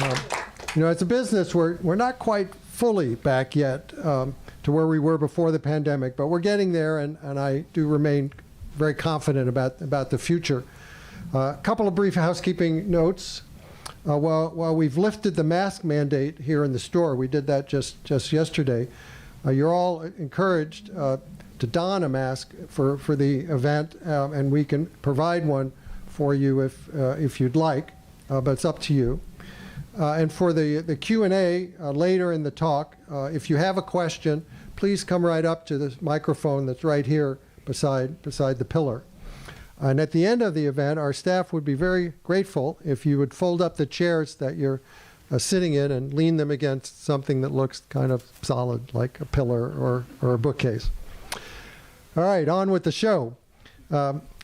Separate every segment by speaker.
Speaker 1: As a business, we're not quite fully back yet to where we were before the pandemic, but we're getting there, and I do remain very confident about the future. A couple of brief housekeeping notes. While we've lifted the mask mandate here in the store, we did that just yesterday, you're all encouraged to don a mask for the event, and we can provide one for you if you'd like, but it's up to you. And for the Q&A later in the talk, if you have a question, please come right up to the microphone that's right here beside the pillar. And at the end of the event, our staff would be very grateful if you would fold up the chairs that you're sitting in and lean them against something that looks kind of solid, like a pillar or a bookcase. All right, on with the show.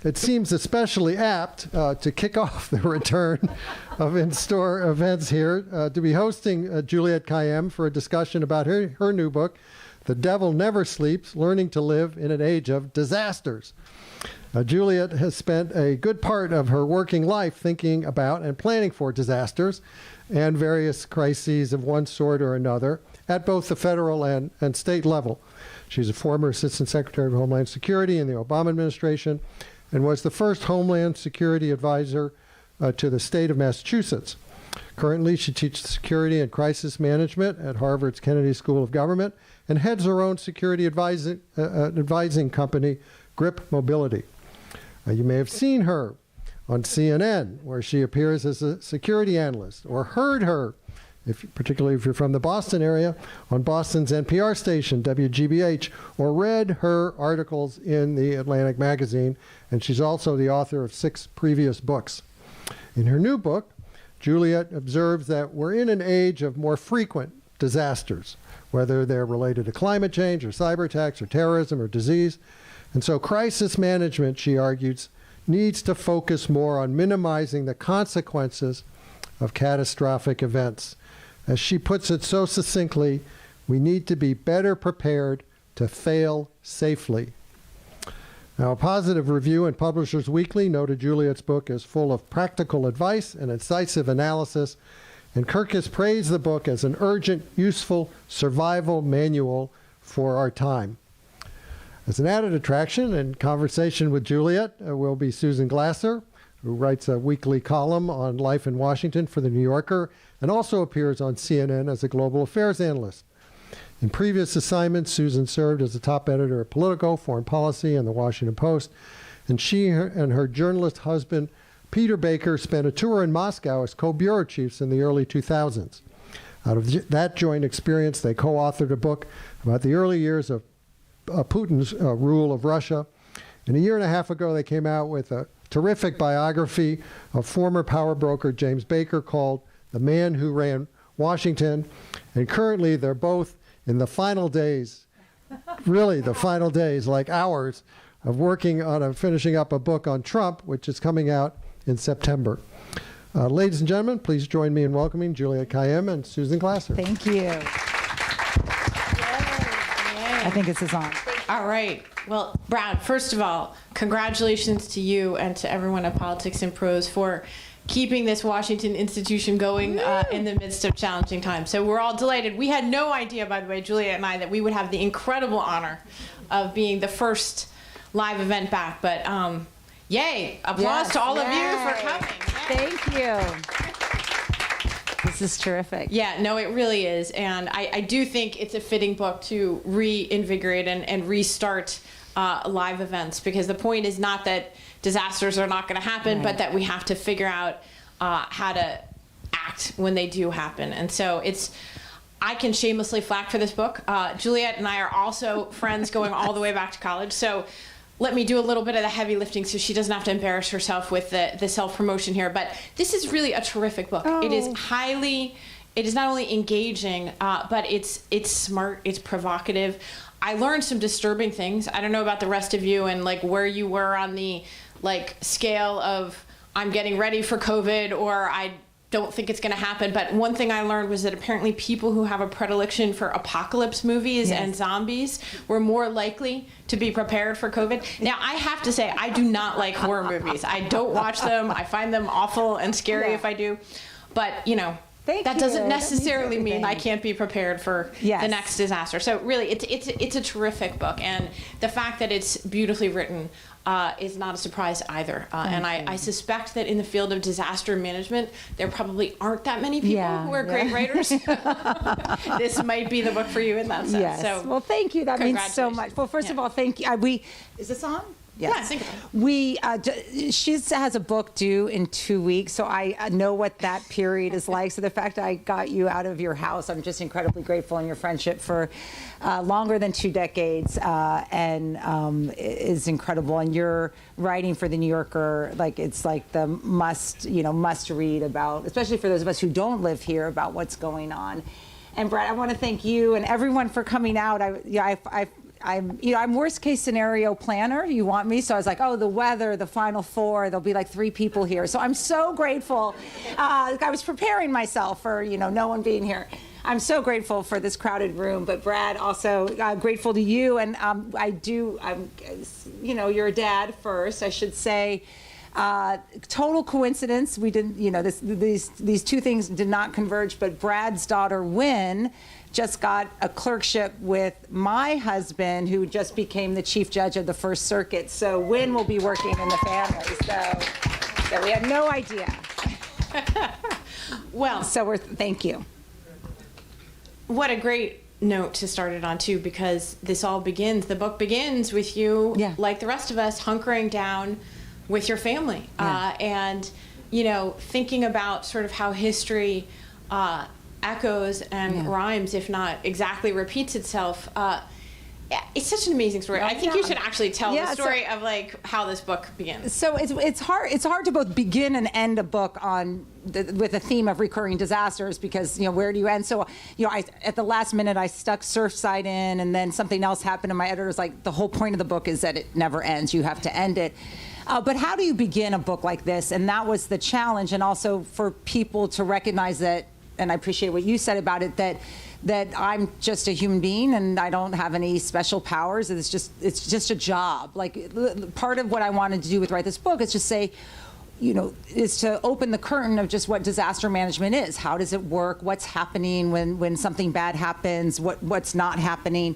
Speaker 1: It seems especially apt to kick off the return of in-store events here to be hosting Juliette Kayyem for a discussion about her new book, The Devil Never Sleeps, Learning to Live in an Age of Disasters. Juliette has spent a good part of her working life thinking about and planning for disasters and various crises of one sort or another at both the federal and state level. She's a former Assistant Secretary of Homeland Security in the Obama administration and was the first Homeland Security advisor to the state of Massachusetts. Currently, she teaches security and crisis management at Harvard's Kennedy School of Government and heads her own security advising company, Grip Mobility. You may have seen her on CNN, where she appears as a security analyst, or heard her, particularly if you're from the Boston area, on Boston's NPR station, WGBH, or read her articles in the Atlantic magazine, and she's also the author of 6 previous books. In her new book, Juliette observes that we're in an age of more frequent disasters, whether they're related to climate change or cyber attacks or terrorism or disease. And so crisis management, she argues, needs to focus more on minimizing the consequences of catastrophic events. As she puts it so succinctly, we need to be better prepared to fail safely. Now, a positive review in Publishers Weekly noted Juliette's book is full of practical advice and incisive analysis, and Kirkus praised the book as an urgent, useful survival manual for our time. As an added attraction, in conversation with Juliette will be Susan Glasser, who writes a weekly column on life in Washington for The New Yorker and also appears on CNN as a global affairs analyst. In previous assignments, Susan served as the top editor of Politico, Foreign Policy, and The Washington Post, and she and her journalist husband, Peter Baker, spent a tour in Moscow as co-bureau chiefs in the early 2000s. Out of that joint experience, they co-authored a book about the early years of Putin's rule of Russia. And a year and a half ago, they came out with a terrific biography of former power broker James Baker called The Man Who Ran Washington. And currently, they're both in the final days, really the final days, like hours, of working on finishing up a book on Trump, which is coming out in September. Ladies and gentlemen, please join me in welcoming Juliette Kayyem and Susan Glasser.
Speaker 2: Thank you. I think this is on.
Speaker 3: All right. Well, Brad, first of all, congratulations to you and to everyone at Politics and Prose for keeping this Washington institution going in the midst of challenging times. So we're all delighted. We had no idea, by the way, Juliette and I, that we would have the incredible honor of being the first live event back. But yay, applause to all of you for coming. Yay.
Speaker 2: Thank you. This is terrific.
Speaker 3: Yeah, no, it really is. And I do think it's a fitting book to reinvigorate and restart live events, because the point is not that disasters are not going to happen, but that we have to figure out how to act when they do happen. And so I can shamelessly flack for this book. Juliette and I are also friends going all the way back to college. So let me do a little bit of the heavy lifting so she doesn't have to embarrass herself with the self-promotion here. But this is really a terrific book. Oh. It is not only engaging, but it's smart, it's provocative. I learned some disturbing things. I don't know about the rest of you and like where you were on the scale of I'm getting ready for COVID or I don't think it's going to happen. But one thing I learned was that apparently people who have a predilection for apocalypse movies and zombies were more likely to be prepared for COVID. Now, I have to say, I do not like horror movies. I don't watch them. I find them awful and scary if I do. But,
Speaker 2: Thank
Speaker 3: that
Speaker 2: you.
Speaker 3: doesn't
Speaker 2: That means
Speaker 3: necessarily mean I
Speaker 2: everything.
Speaker 3: can't be prepared for
Speaker 2: Yes.
Speaker 3: the next disaster. So really, it's a terrific book, and the fact that it's beautifully written is not a surprise either. And I suspect that in the field of disaster management, there probably aren't that many people
Speaker 2: Yeah,
Speaker 3: who are
Speaker 2: yeah.
Speaker 3: great writers. This might be the book for you in that sense.
Speaker 2: Yes.
Speaker 3: So,
Speaker 2: Well, thank you. That means so much.
Speaker 3: congratulations.
Speaker 2: Well, first of
Speaker 3: Yeah.
Speaker 2: all, thank you. Is this on? Yes.
Speaker 3: Yeah, I think so.
Speaker 2: She has a book due in 2 weeks, so I know what that period is like. So the fact I got you out of your house, I'm just incredibly grateful in your friendship for longer than 2 decades, and is incredible. And your writing for the New Yorker, it's like the must read about, especially for those of us who don't live here, about what's going on. And Brett, I want to thank you and everyone for coming out. I'm worst case scenario planner. You want me? So I was like, oh, the weather, the Final Four, there'll be like 3 people here. So I'm so grateful. I was preparing myself for, no one being here. I'm so grateful for this crowded room. But Brad, also grateful to you. And you're a dad first, I should say. Total coincidence. We didn't, these 2 things did not converge, but Brad's daughter, Wynn, just got a clerkship with my husband, who just became the chief judge of the First Circuit. So Wynn will be working in the family. So we had no idea.
Speaker 3: Well,
Speaker 2: So thank you.
Speaker 3: what a great note to start it on too, because the book begins with you,
Speaker 2: Yeah.
Speaker 3: like the rest of us, hunkering down with your family.
Speaker 2: Yeah.
Speaker 3: And, thinking about sort of how history echoes and
Speaker 2: Yeah.
Speaker 3: rhymes, if not exactly repeats itself. It's such an amazing story. I think you should actually tell
Speaker 2: Yeah,
Speaker 3: the story of how this book begins.
Speaker 2: So it's hard to both begin and end a book with a theme of recurring disasters, because where do you end? So at the last minute I stuck Surfside in, and then something else happened, and my editor's like, the whole point of the book is that it never ends. You have to end it. But how do you begin a book like this? And that was the challenge, and also for people to recognize that. And I appreciate what you said about it, that I'm just a human being and I don't have any special powers. It's just a job. Part of what I wanted to do with write this book is just say, is to open the curtain of just what disaster management is. How does it work? What's happening when something bad happens? What's not happening?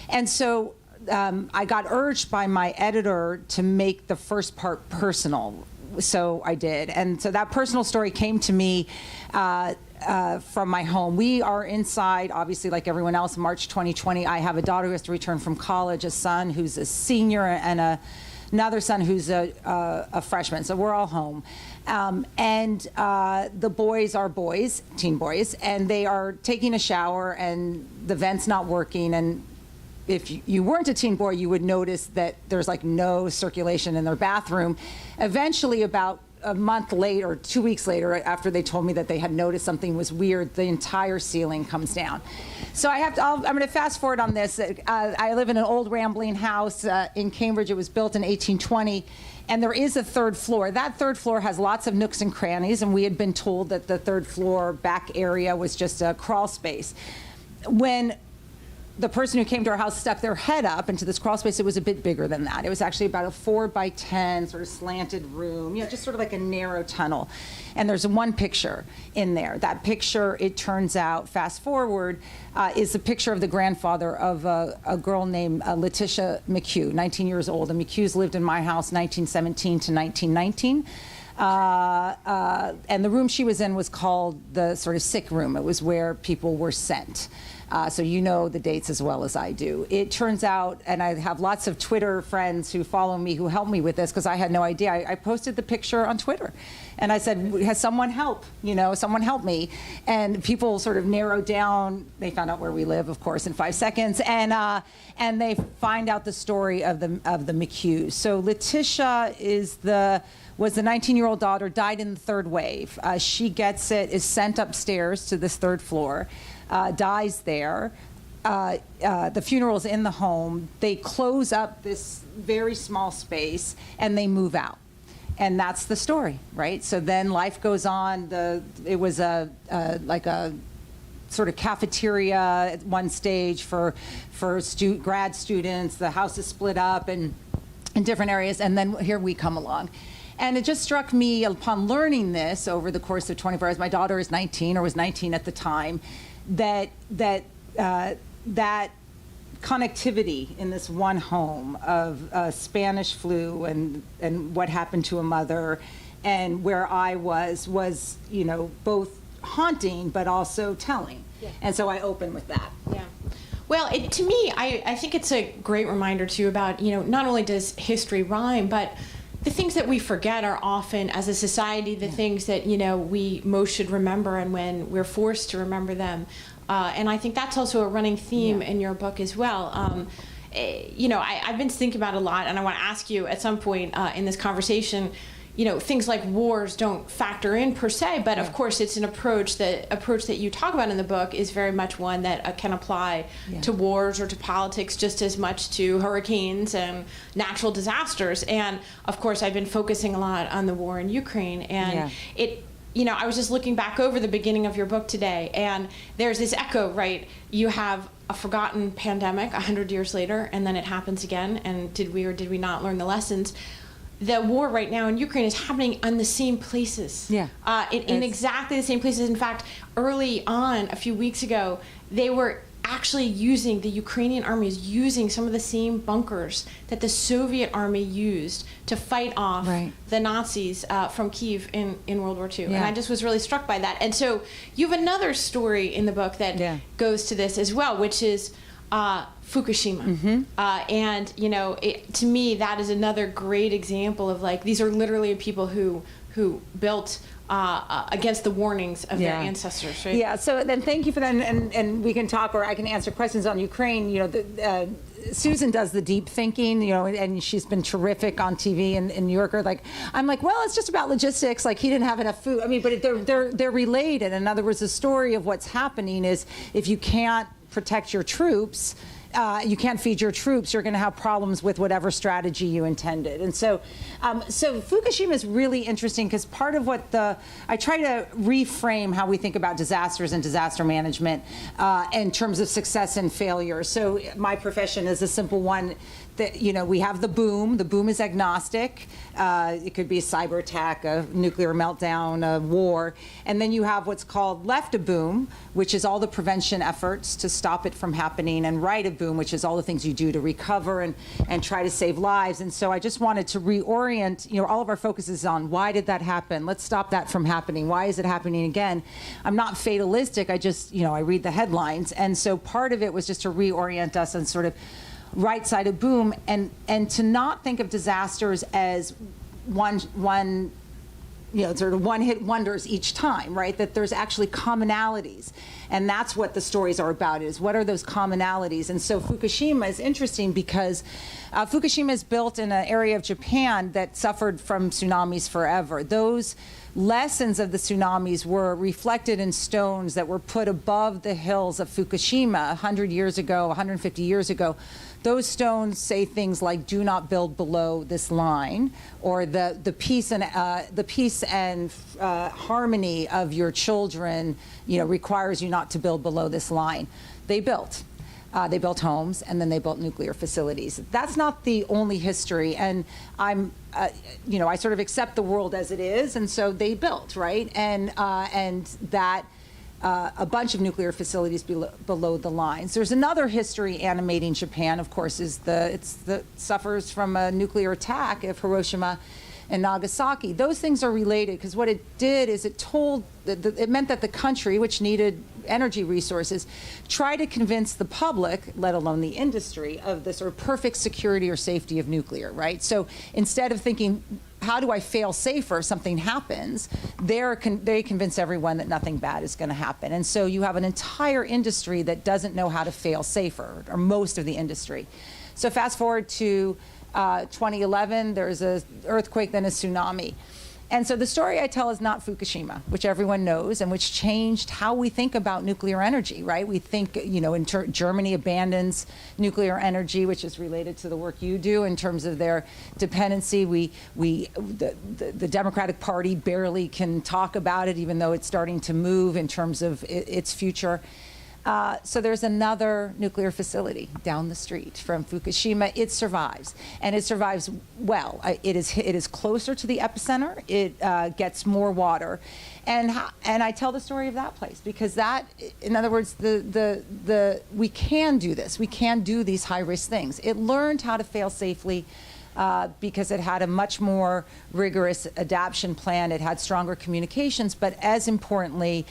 Speaker 2: And so I got urged by my editor to make the first part personal. So I did. And so that personal story came to me from my home. We are inside, obviously, like everyone else, March 2020. I have a daughter who has to return from college, a son who's a senior, and another son who's a freshman. So we're all home. And the boys are boys, teen boys, and they are taking a shower, and the vent's not working. And if you weren't a teen boy, you would notice that there's no circulation in their bathroom. Eventually, about a month later, or 2 weeks later, after they told me that they had noticed something was weird, the entire ceiling comes down. So I'm going to fast forward on this. I live in an old rambling house in Cambridge. It was built in 1820. And there is a 3rd floor. That 3rd floor has lots of nooks and crannies, and we had been told that the 3rd floor back area was just a crawl space. When the person who came to our house stuck their head up into this crawl space, it was a bit bigger than that. It was actually about a 4x10 sort of slanted room, just sort of like a narrow tunnel. And there's one picture in there. That picture, it turns out, fast forward, is a picture of the grandfather of a girl named Letitia McHugh, 19 years old. The McHughs lived in my house 1917 to 1919. And the room she was in was called the sort of sick room. It was where people were sent. So the dates as well as I do. It turns out, and I have lots of Twitter friends who follow me who help me with this, because I had no idea. I posted the picture on Twitter, and I said, has someone help? Someone help me. And people sort of narrowed down. They found out where we live, of course, in 5 seconds, and they find out the story of the McHughes. So Letitia was the 19-year-old daughter, died in the 3rd wave. She gets it, is sent upstairs to this 3rd floor. Dies there. The funeral's in the home. They close up this very small space and they move out. And that's the story, right? So then life goes on. It was like a sort of cafeteria at one stage for grad students. The house is split up in different areas, and then here we come along. And it just struck me upon learning this over the course of 24 hours, my daughter is 19 or was 19 at the time, that connectivity in this one home of Spanish flu and what happened to a mother and where I was, both haunting but also telling. Yeah. And so I open with that.
Speaker 3: Yeah. Well, to me, I think it's a great reminder too about, not only does history rhyme, but the things that we forget are often, as a society, the things that, we most should remember, and when we're forced to remember them. And I think that's also a running theme in your book as well. I've been thinking about it a lot, and I want to ask you at some point in this conversation, things like wars don't factor in per se, but of course it's an approach that you talk about in the book is very much one that can apply to wars or to politics just as much to hurricanes and natural disasters. And of course I've been focusing a lot on the war in Ukraine, and I was just looking back over the beginning of your book today, and there's this echo, right? You have a forgotten pandemic 100 years later, and then it happens again, and did we or did we not learn the lessons? The war right now in Ukraine is happening on the same places. In exactly the same places. In fact, early on, a few weeks ago, they were actually the Ukrainian army is using some of the same bunkers that the Soviet army used to fight off the Nazis from Kyiv in World War II. And I just was really struck by that. And so you have another story in the book that goes to this as well, which is Fukushima. To me, that is another great example of these are literally people who built against the warnings of their ancestors, right?
Speaker 2: Yeah, so then thank you for that, and we can talk, or I can answer questions on Ukraine. Susan does the deep thinking, and she's been terrific on TV in New Yorker. I'm like, well, it's just about logistics. He didn't have enough food. I mean, but they're related. In other words, the story of what's happening is if you can't protect your troops, you can't feed your troops, you're going to have problems with whatever strategy you intended. And so Fukushima is really interesting because part of what I try to reframe how we think about disasters and disaster management in terms of success and failure. So my profession is a simple one. That, we have the boom. The boom is agnostic. It could be a cyber attack, a nuclear meltdown, a war. And then you have what's called left a boom, which is all the prevention efforts to stop it from happening, and right a boom, which is all the things you do to recover and try to save lives. And so I just wanted to reorient, all of our focus is on why did that happen? Let's stop that from happening. Why is it happening again? I'm not fatalistic. I just, I read the headlines. And so part of it was just to reorient us and sort of right side of boom, and to not think of disasters as one sort of one-hit wonders each time, right? That there's actually commonalities, and that's what the stories are about. Is what are those commonalities? And so Fukushima is interesting because Fukushima is built in an area of Japan that suffered from tsunamis forever. Those lessons of the tsunamis were reflected in stones that were put above the hills of Fukushima 100 years ago, 150 years ago. Those stones say things like "Do not build below this line," or the peace and harmony of your children, requires you not to build below this line. They built homes, and then they built nuclear facilities. That's not the only history, and I sort of accept the world as it is, and so they built, right, and that. A bunch of nuclear facilities below the lines. There's another history animating Japan, of course, suffers from a nuclear attack of Hiroshima and Nagasaki. Those things are related because what it did is it meant that the country, which needed energy resources, tried to convince the public, let alone the industry, of the sort of perfect security or safety of nuclear, right? So instead of thinking, how do I fail safer if something happens, they convince everyone that nothing bad is going to happen. And so you have an entire industry that doesn't know how to fail safer, or most of the industry. So fast forward to 2011, there's an earthquake, then a tsunami. And so the story I tell is not Fukushima, which everyone knows, and which changed how we think about nuclear energy, right? We think, Germany abandons nuclear energy, which is related to the work you do in terms of their dependency. The Democratic Party barely can talk about it, even though it's starting to move in terms of its future. So there's another nuclear facility down the street from Fukushima. It survives, and it survives well. It is closer to the epicenter. It gets more water, and I tell the story of that place because that, in other words, we can do this. We can do these high risk things. It learned how to fail safely. Because it had a much more rigorous adaptation plan. It had stronger communications, but as importantly,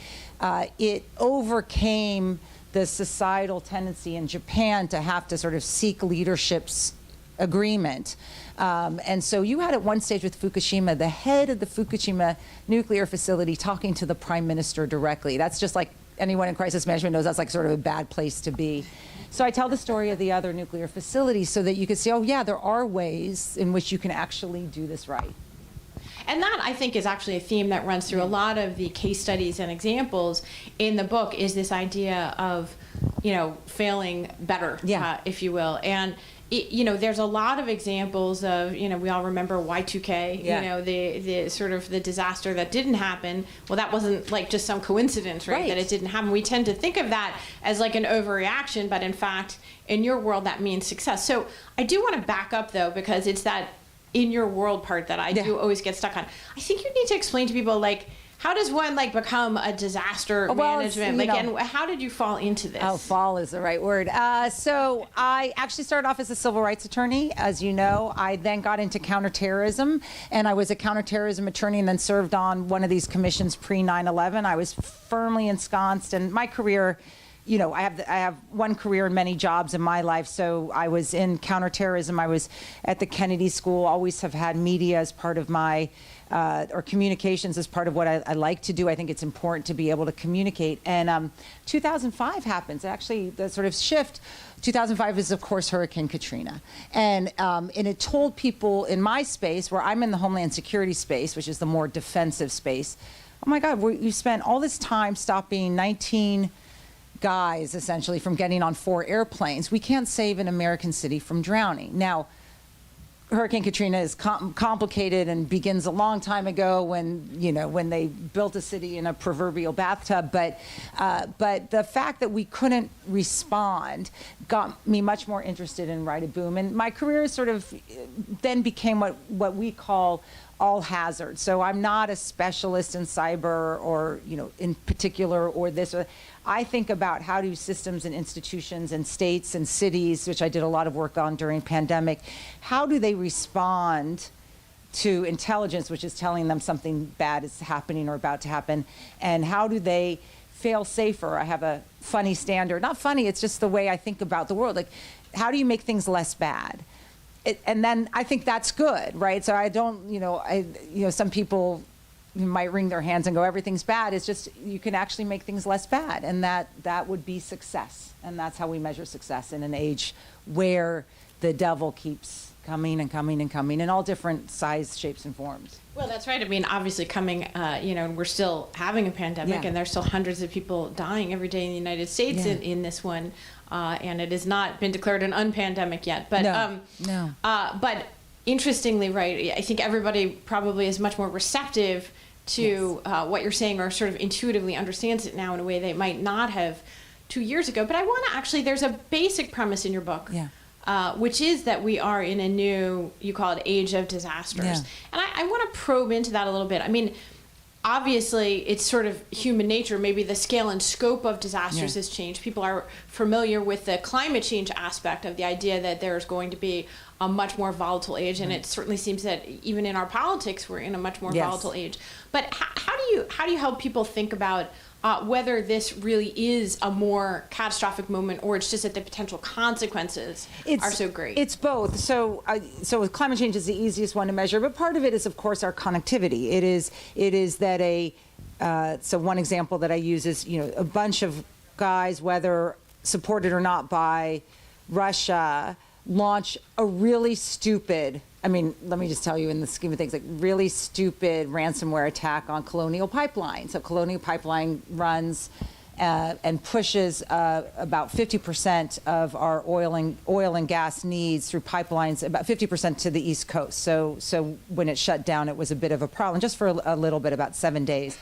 Speaker 2: it overcame the societal tendency in Japan to have to sort of seek leadership's agreement. And so you had at one stage with Fukushima, the head of the Fukushima nuclear facility talking to the prime minister directly. That's just like anyone in crisis management knows that's like sort of a bad place to be. So I tell the story of the other nuclear facilities so that you can see, oh yeah, there are ways in which you can actually do this right.
Speaker 3: And that, I think, is actually a theme that runs through a lot of the case studies and examples in the book, is this idea of, failing better, if you will. And there's a lot of examples of, we all remember Y2K, the sort of the disaster that didn't happen. Well, that wasn't like just some coincidence, right? That it didn't happen. We tend to think of that as like an overreaction, but in fact, in your world, that means success. So I do want to back up, though, because it's that in your world part that I do always get stuck on. I think you need to explain to people, like, how does one become a disaster management? And how did you fall into this?
Speaker 2: Oh, fall is the right word. So I actually started off as a civil rights attorney, as you know. I then got into counterterrorism, and I was a counterterrorism attorney and then served on one of these commissions pre 9/11. I was firmly ensconced, and my career, I have one career and many jobs in my life. So I was in counterterrorism. I was at the Kennedy School. Always have had media as part of my or communications as part of what I like to do. I think it's important to be able to communicate. And 2005 happens. Actually, the sort of shift. 2005 is, of course, Hurricane Katrina. And it told people in my space, where I'm in the Homeland Security space, which is the more defensive space, oh my God, you spent all this time stopping 19 guys, essentially, from getting on 4 airplanes. We can't save an American city from drowning. Now, Hurricane Katrina is complicated and begins a long time ago when they built a city in a proverbial bathtub. But the fact that we couldn't respond got me much more interested in Right a Boom. And my career sort of then became what we call all hazard. So I'm not a specialist in cyber or, in particular, or this. I think about how do systems and institutions and states and cities, which I did a lot of work on during pandemic, how do they respond to intelligence, which is telling them something bad is happening or about to happen, and how do they fail safer? I have a funny standard. Not funny, it's just the way I think about the world. Like, how do you make things less bad? And then I think that's good, right? So I don't, some people might wring their hands and go, everything's bad. It's just, you can actually make things less bad. And that would be success. And that's how we measure success in an age where the devil keeps coming and coming and coming in all different size, shapes, and forms.
Speaker 3: Well, that's right. I mean, obviously coming, and we're still having a pandemic, and there's still hundreds of people dying every day in the United States in this one. And it has not been declared an unpandemic yet. But,
Speaker 2: no.
Speaker 3: But interestingly, right, I think everybody probably is much more receptive to what you're saying, or sort of intuitively understands it now in a way they might not have 2 years ago. But I want to actually, there's a basic premise in your book. Which is that we are in a new, you call it, age of disasters. And I want to probe into that a little bit. I mean, obviously, it's sort of human nature. Maybe the scale and scope of disasters has changed. People are familiar with the climate change aspect of the idea that there's going to be a much more volatile age. And it certainly seems that even in our politics, we're in a much more volatile age. But how do you help people think about whether this really is a more catastrophic moment, or it's just that the potential consequences are so great?
Speaker 2: It's both. So climate change is the easiest one to measure, but part of it is, of course, our connectivity. It is that so one example that I use is, a bunch of guys, whether supported or not by Russia, launch a really stupid, let me just tell you in the scheme of things, like really stupid ransomware attack on Colonial Pipeline. So Colonial Pipeline runs and pushes about 50% of our oil and gas needs through pipelines, about 50% to the East Coast. So when it shut down, it was a bit of a problem, just for a little bit, about 7 days.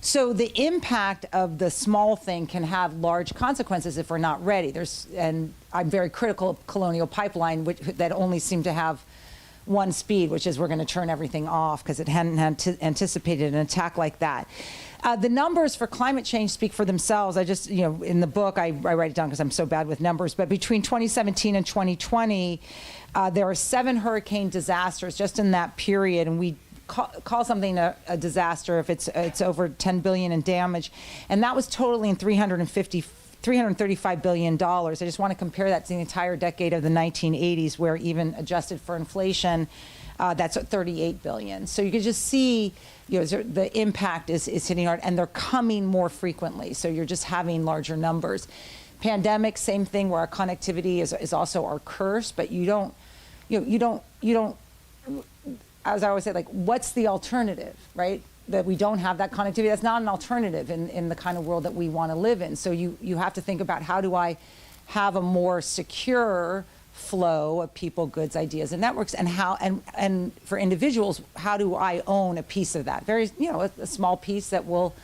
Speaker 2: So the impact of the small thing can have large consequences if we're not ready. And I'm very critical of colonial pipeline, that only seemed to have one speed, which is we're going to turn everything off because it hadn't anticipated an attack like that. The numbers for climate change speak for themselves. I just, in the book, I write it down because I'm so bad with numbers, but between 2017 and 2020, there are 7 hurricane disasters just in that period, and we call something a disaster if it's over 10 billion in damage, and that was totaling $335 billion. I just want to compare that to the entire decade of the 1980s, where even adjusted for inflation, that's at 38 billion. So you can just see, the impact is hitting hard, and they're coming more frequently. So you're just having larger numbers. Pandemic, same thing, where our connectivity is also our curse, but you don't, as I always say, like, what's the alternative, right? That we don't have that connectivity. That's not an alternative in the kind of world that we want to live in. So you have to think about, how do I have a more secure flow of people, goods, ideas, and networks, and how, and for individuals, how do I own a piece of that? Very, a small piece that will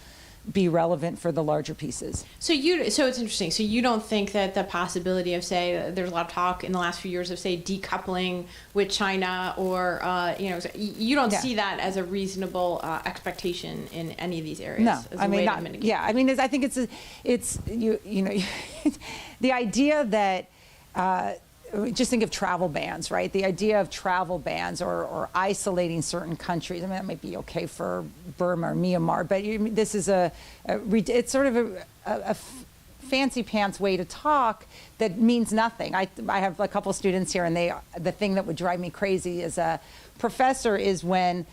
Speaker 2: be relevant for the larger pieces.
Speaker 3: So it's interesting. So you don't think that the possibility of, say, there's a lot of talk in the last few years of, say, decoupling with China, or you don't see that as a reasonable expectation in any of these areas?
Speaker 2: No,
Speaker 3: as a way to mitigate?
Speaker 2: Yeah, I mean, I think it's the idea that. Just think of travel bans, right? The idea of travel bans or isolating certain countries. I mean, that might be okay for Burma or Myanmar, but this is it's sort of a fancy pants way to talk that means nothing. I have a couple students here, and the thing that would drive me crazy as a professor is when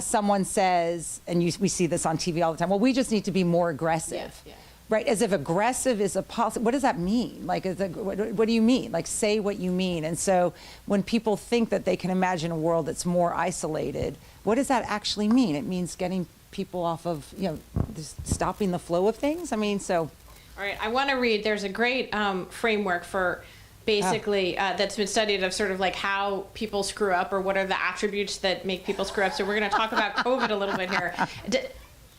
Speaker 2: someone says, and we see this on TV all the time, well, we just need to be more aggressive.
Speaker 3: Yeah.
Speaker 2: Right, as if aggressive is a policy. What does that mean? Like, what do you mean? Like, say what you mean. And so when people think that they can imagine a world that's more isolated, what does that actually mean? It means getting people off of, stopping the flow of things. I mean, so.
Speaker 3: All right, I want to read, there's a great framework for basically that's been studied of sort of like how people screw up, or what are the attributes that make people screw up. So we're going to talk about COVID a little bit here.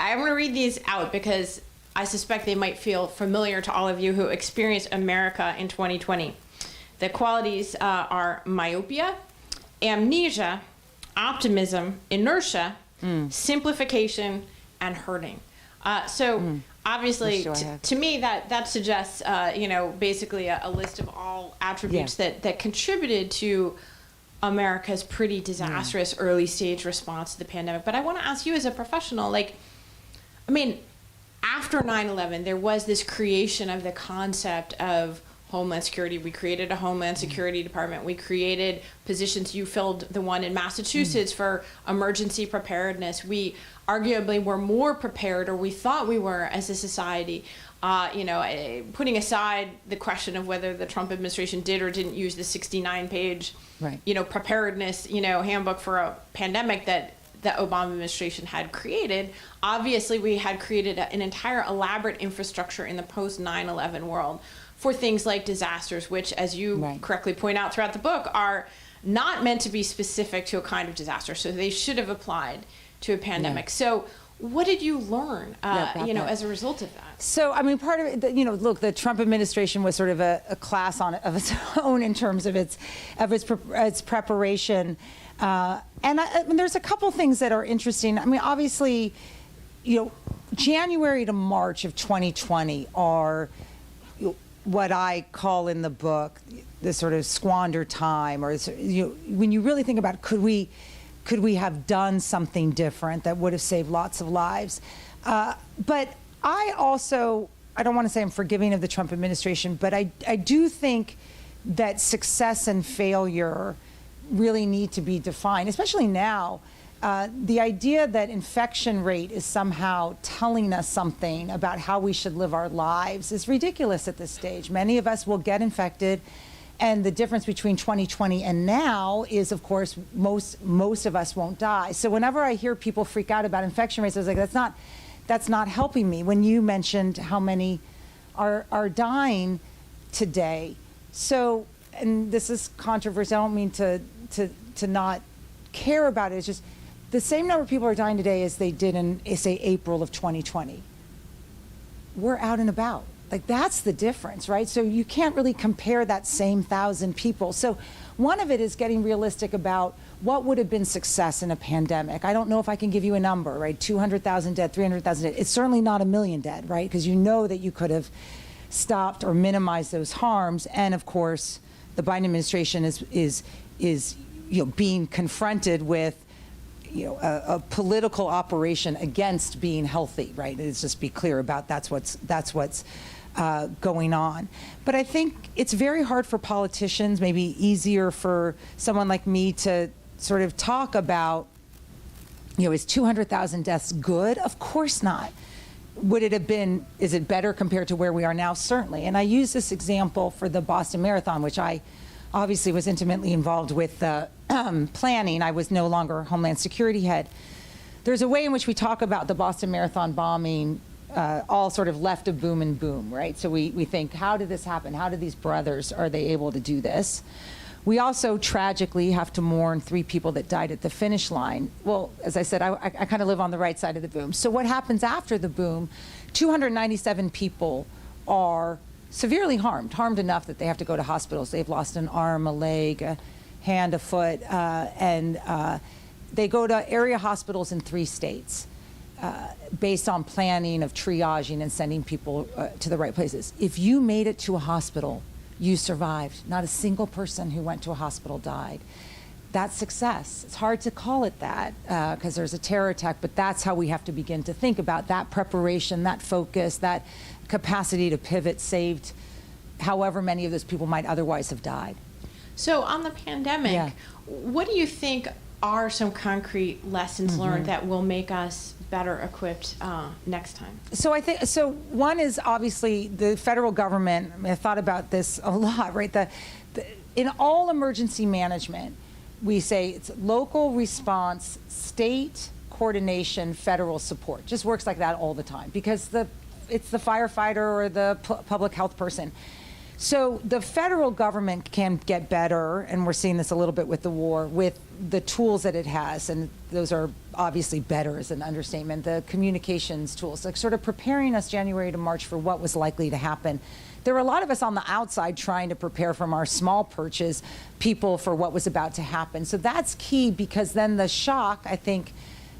Speaker 3: I'm going to read these out because I suspect they might feel familiar to all of you who experienced America in 2020. The qualities are myopia, amnesia, optimism, inertia, simplification, and hurting. Obviously, to me, that suggests, basically a list of all attributes that contributed to America's pretty disastrous early stage response to the pandemic. But I want to ask you, as a professional, after 9/11, there was this creation of the concept of Homeland Security. We created a Homeland Security Department. We created positions. You filled the one in Massachusetts for emergency preparedness. We arguably were more prepared, or we thought we were, as a society. Putting aside the question of whether the Trump administration did or didn't use the 69-page, preparedness, handbook for a pandemic that the Obama administration had created. Obviously, we had created an entire elaborate infrastructure in the post 9/11 world for things like disasters, which, as you correctly point out throughout the book, are not meant to be specific to a kind of disaster. So they should have applied to a pandemic. So what did you learn, as a result of that?
Speaker 2: So, I mean, part of it, look, the Trump administration was sort of a class of its own in terms of its preparation. And there's a couple things that are interesting. I mean, obviously, January to March of 2020 are what I call in the book the sort of squander time, or when you really think about it, could we have done something different that would have saved lots of lives? But I don't want to say I'm forgiving of the Trump administration, but I do think that success and failure really need to be defined, especially now. The idea that infection rate is somehow telling us something about how we should live our lives is ridiculous at this stage. Many of us will get infected, and the difference between 2020 and now is, of course, most of us won't die. So whenever I hear people freak out about infection rates, I was like, that's not helping me. When you mentioned how many are dying today. So, and this is controversial, I don't mean to not care about it. It's just, the same number of people are dying today as they did in, say, April of 2020. We're out and about. Like, that's the difference, right? So you can't really compare that same 1,000 people. So one of it is getting realistic about what would have been success in a pandemic. I don't know if I can give you a number, right? 200,000 dead, 300,000 dead. It's certainly not 1 million dead, right? Because you know that you could have stopped or minimized those harms. And of course, the Biden administration is being confronted with a political operation against being healthy, right? Let's just be clear about that's what's going on. But I think it's very hard for politicians, maybe easier for someone like me to sort of talk about, is 200,000 deaths good? Of course not. Would it have been, is it better compared to where we are now? Certainly. And I use this example for the Boston Marathon, which I obviously was intimately involved with planning. I was no longer Homeland Security head. There's a way in which we talk about the Boston Marathon bombing all sort of left of boom and boom, right? So we think, how did this happen? How did these brothers, are they able to do this? We also tragically have to mourn 3 people that died at the finish line. Well, as I said, I kind of live on the right side of the boom. So what happens after the boom? 297 people are severely harmed enough that they have to go to hospitals. They've lost an arm, a leg, a hand, a foot, and they go to area hospitals in 3 states based on planning of triaging and sending people to the right places. If you made it to a hospital, you survived. Not a single person who went to a hospital died. That's success. It's hard to call it that because there's a terror attack, but that's how we have to begin to think about that preparation, that focus, that capacity to pivot saved however many of those people might otherwise have died.
Speaker 3: So on the pandemic, what do you think are some concrete lessons learned that will make us better equipped next time?
Speaker 2: So I think, so one is obviously the federal government. I mean, I thought about this a lot, right? In all emergency management, we say it's local response, state coordination, federal support. Just works like that all the time because it's the firefighter or the public health person. So the federal government can get better, and we're seeing this a little bit with the war, with the tools that it has, and those are obviously better as an understatement, the communications tools, like sort of preparing us January to March for what was likely to happen. There were a lot of us on the outside trying to prepare from our small perches people for what was about to happen. So that's key because then the shock, I think,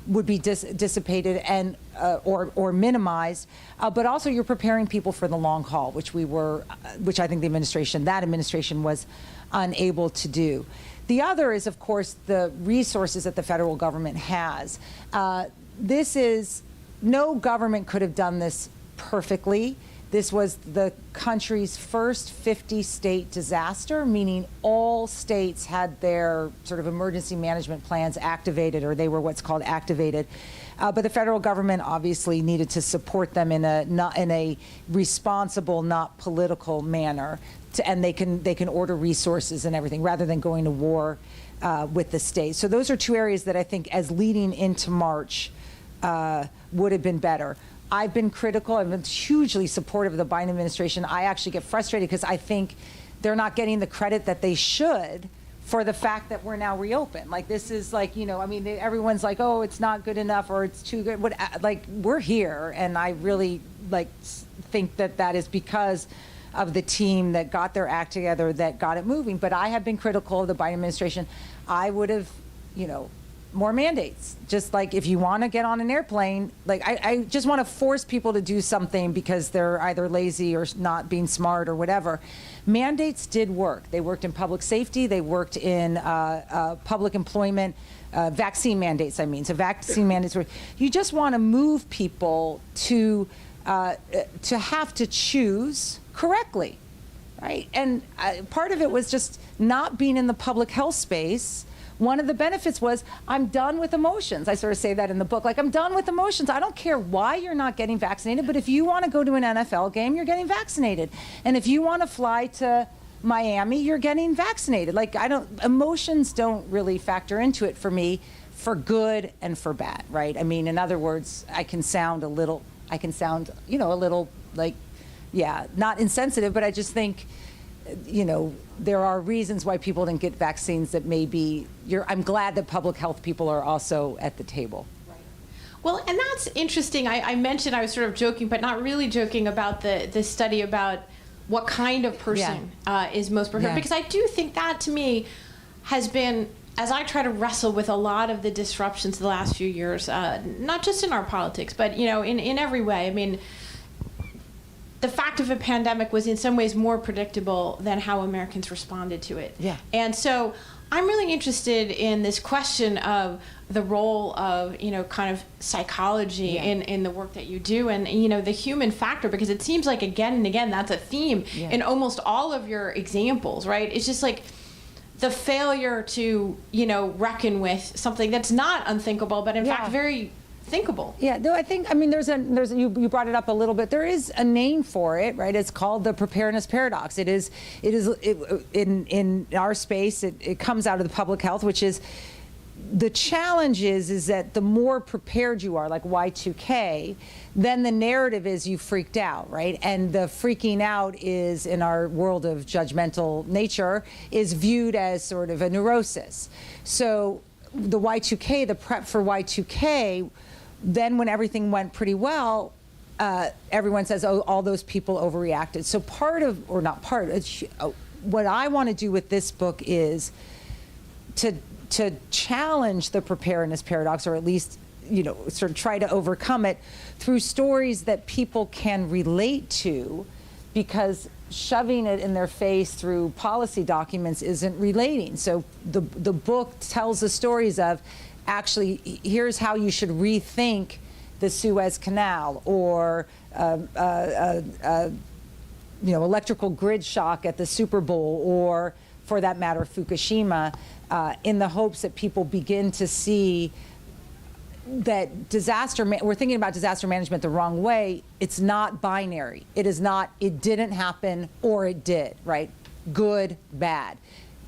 Speaker 2: would be dissipated and or minimized, but also you're preparing people for the long haul, which I think that administration was unable to do. The other is, of course, the resources that the federal government has. No government could have done this perfectly. This was the country's first 50-state disaster, meaning all states had their sort of emergency management plans activated, or they were what's called activated. But the federal government obviously needed to support them in a responsible, not political manner, and they can order resources and everything rather than going to war with the states. So those are 2 areas that I think, as leading into March, would have been better. I've been critical. I've been hugely supportive of the Biden administration. I actually get frustrated because I think they're not getting the credit that they should for the fact that we're now reopened. Like, this is like, everyone's like, oh, it's not good enough or it's too good. We're here, and I really think that is because of the team that got their act together, that got it moving. But I have been critical of the Biden administration. I would have, more mandates. Just like, if you want to get on an airplane, I just want to force people to do something because they're either lazy or not being smart or whatever. Mandates did work. They worked in public safety. They worked in public employment. Vaccine mandates, I mean. So vaccine mandates were, you just want to move people to have to choose correctly, right? And part of it was just not being in the public health space. One of the benefits was, I'm done with emotions. I sort of say that in the book. I'm done with emotions. I don't care why you're not getting vaccinated, but if you want to go to an NFL game, you're getting vaccinated. And if you want to fly to Miami, you're getting vaccinated. Emotions don't really factor into it for me, for good and for bad, right? I mean, in other words, I can sound a little not insensitive, but I just think there are reasons why people didn't get vaccines that I'm glad that public health people are also at the table.
Speaker 3: Well, and that's interesting. I mentioned, I was sort of joking, but not really joking about the study about what kind of person is most prepared. Because I do think that, to me, has been, as I try to wrestle with a lot of the disruptions the last few years, not just in our politics, but, in every way. I mean, the fact of a pandemic was in some ways more predictable than how Americans responded to it.
Speaker 2: Yeah.
Speaker 3: And so I'm really interested in this question of the role of, kind of psychology in the work that you do, and, the human factor, because it seems like again and again that's a theme in almost all of your examples, right? It's just like the failure to, reckon with something that's not unthinkable, but in fact very thinkable.
Speaker 2: Yeah, no, I think, you brought it up a little bit. There is a name for it, right? It's called the preparedness paradox. It is in our space, it comes out of the public health, which is, the challenge is that the more prepared you are, like Y2K, then the narrative is you freaked out, right? And the freaking out is, in our world of judgmental nature, is viewed as sort of a neurosis. So the Y2K, the prep for Y2K, then when everything went pretty well, everyone says, oh, all those people overreacted. So what I want to do with this book is to challenge the preparedness paradox, or at least, sort of try to overcome it through stories that people can relate to, because shoving it in their face through policy documents isn't relating. So the book tells the stories of, actually, here's how you should rethink the Suez Canal, or electrical grid shock at the Super Bowl, or, for that matter, Fukushima, in the hopes that people begin to see that we're thinking about disaster management the wrong way. It's not binary. It is not, it didn't happen or it did, right? Good, bad.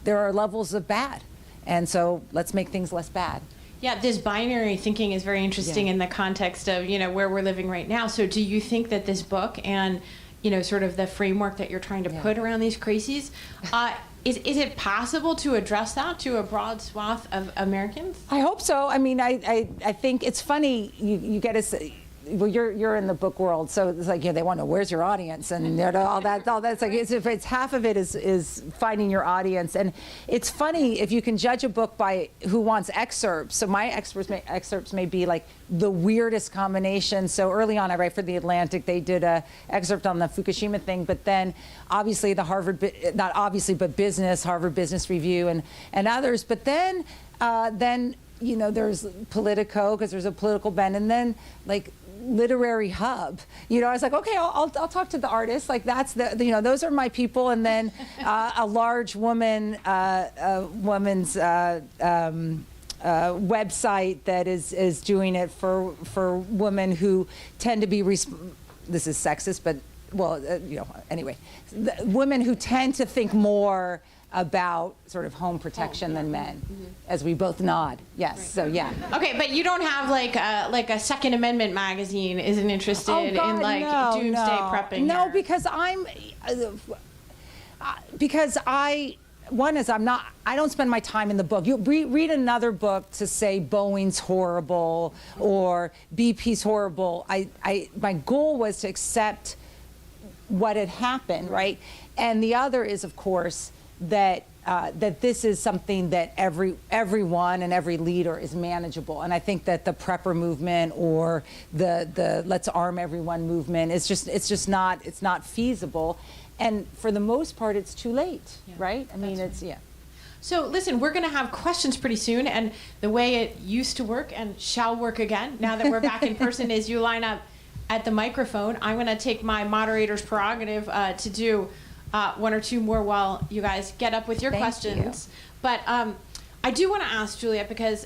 Speaker 2: There are levels of bad. And so let's make things less bad.
Speaker 3: Yeah, this binary thinking is very interesting in the context of, where we're living right now. So do you think that this book and, sort of the framework that you're trying to put around these crises, is it possible to address that to a broad swath of Americans?
Speaker 2: I hope so. I mean, I think it's funny, you get a, well, you're in the book world, so it's like, they want to know, where's your audience, and all that. It's like, it's half of it is finding your audience. And it's funny, if you can judge a book by who wants excerpts. So my excerpts may be like the weirdest combination. So early on, I write for The Atlantic. They did a excerpt on the Fukushima thing, but then obviously the Harvard Business Review and others. But then there's Politico, because there's a political bend, and then like Literary Hub. I was like, okay, I'll talk to the artists. Like, that's those are my people. And then a large woman's website that is doing it for women who tend to be this is sexist, but anyway, women who tend to think more about sort of home protection than men, as we both nod. Yes, right. So yeah.
Speaker 3: Okay, but you don't have like a Second Amendment magazine isn't interested in like doomsday prepping.
Speaker 2: No,
Speaker 3: here.
Speaker 2: because I don't spend my time in the book. You read another book to say Boeing's horrible or BP's horrible. My goal was to accept what had happened, right? And the other is, of course, that this is something that everyone and every leader is manageable. And I think that the prepper movement or the let's arm everyone movement it's not feasible. And for the most part, it's too late, right? I mean, it's.
Speaker 3: So listen, we're going to have questions pretty soon, and the way it used to work and shall work again now that we're back in person is you line up at the microphone. I'm going to take my moderator's prerogative to do one or two more while you guys get up with your questions. But I do want to ask Juliette, because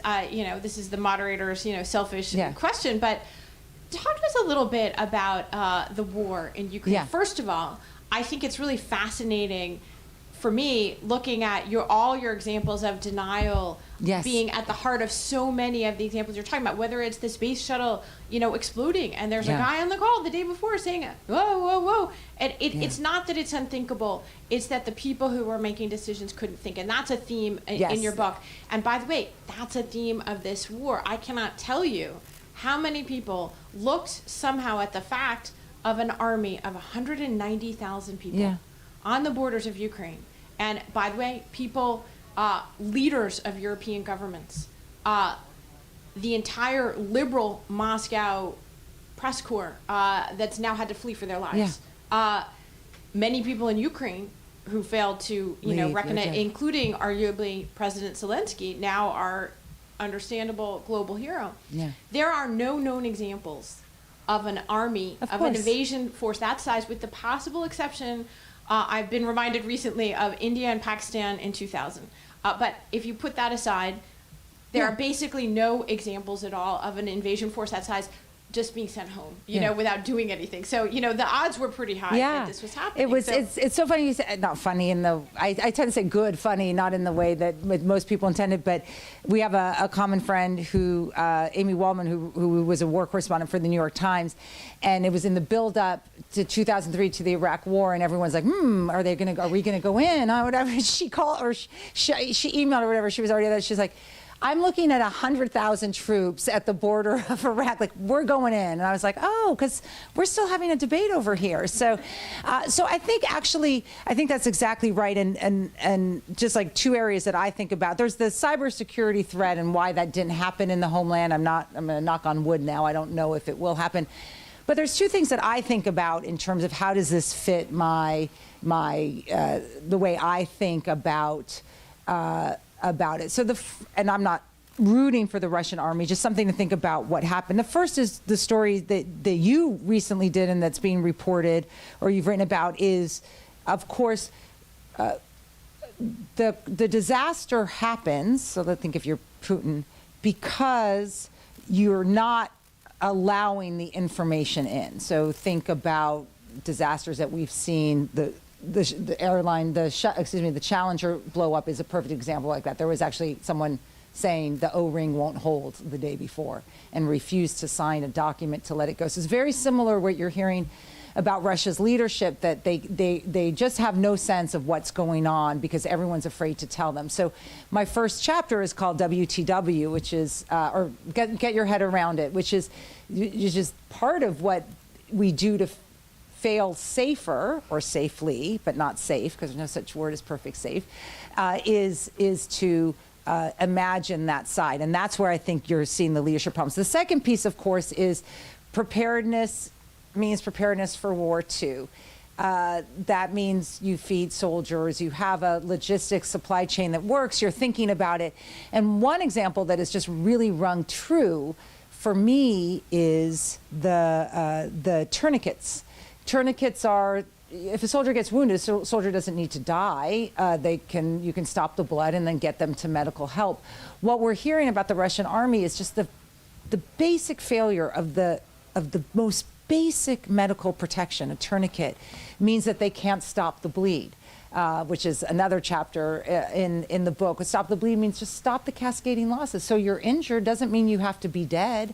Speaker 3: this is the moderator's selfish question, but talk to us a little bit about the war in Ukraine. First of all, I think it's really fascinating for me, looking at all your examples of denial
Speaker 2: Yes.
Speaker 3: being at the heart of so many of the examples you're talking about, whether it's the space shuttle, exploding, and there's a guy on the call the day before saying, whoa, whoa, whoa. And it's not that it's unthinkable, it's that the people who were making decisions couldn't think. And that's a theme in your book. And by the way, that's a theme of this war. I cannot tell you how many people looked somehow at the fact of an army of 190,000 people on the borders of Ukraine. And by the way, people, leaders of European governments, the entire liberal Moscow press corps that's now had to flee for their lives. Many people in Ukraine who failed to, reckon it, including arguably President Zelensky, now are understandable global hero. There are no known examples of an army, of an invasion force that size, with the possible exception, I've been reminded recently of India and Pakistan in 2000. But if you put that aside, there are basically no examples at all of an invasion force that size just being sent home, without doing anything. So, the odds were pretty high that this was happening.
Speaker 2: It's so funny you say, not funny I tend to say good, funny, not in the way that most people intended, but we have a common friend who, Amy Waldman, who was a war correspondent for the New York Times, and it was in the build-up to 2003 to the Iraq War, and everyone's like, are we gonna go in? Or whatever. She called, or she emailed or whatever, she was already there, she's like, I'm looking at 100,000 troops at the border of Iraq. Like, we're going in. And I was like, oh, because we're still having a debate over here. So I think that's exactly right. And just like two areas that I think about. There's the cybersecurity threat and why that didn't happen in the homeland. I'm going to knock on wood now. I don't know if it will happen. But there's two things that I think about in terms of how does this fit the way I think about it. So and I'm not rooting for the Russian army, just something to think about what happened. The first is the story that you recently did and that's being reported or you've written about is, of course, the disaster happens, so let's think if you're Putin, because you're not allowing the information in. So think about disasters that we've seen, the Challenger blow up is a perfect example like that. There was actually someone saying the O-ring won't hold the day before and refused to sign a document to let it go. So it's very similar what you're hearing about Russia's leadership, that they just have no sense of what's going on because everyone's afraid to tell them. So my first chapter is called WTW, which is, or get your head around it, which is just part of what we do to fail safer, or safely, but not safe, because there's no such word as perfect safe, is to imagine that side. And that's where I think you're seeing the leadership problems. The second piece, of course, is preparedness means preparedness for war too. That means you feed soldiers, you have a logistics supply chain that works, you're thinking about it. And one example that has just really rung true for me is the tourniquets. Tourniquets are, if a soldier gets wounded, a soldier doesn't need to die. You can stop the blood and then get them to medical help. What we're hearing about the Russian army is just the basic failure of the most basic medical protection. A tourniquet means that they can't stop the bleed, which is another chapter in the book. Stop the bleed means just stop the cascading losses. So you're injured doesn't mean you have to be dead.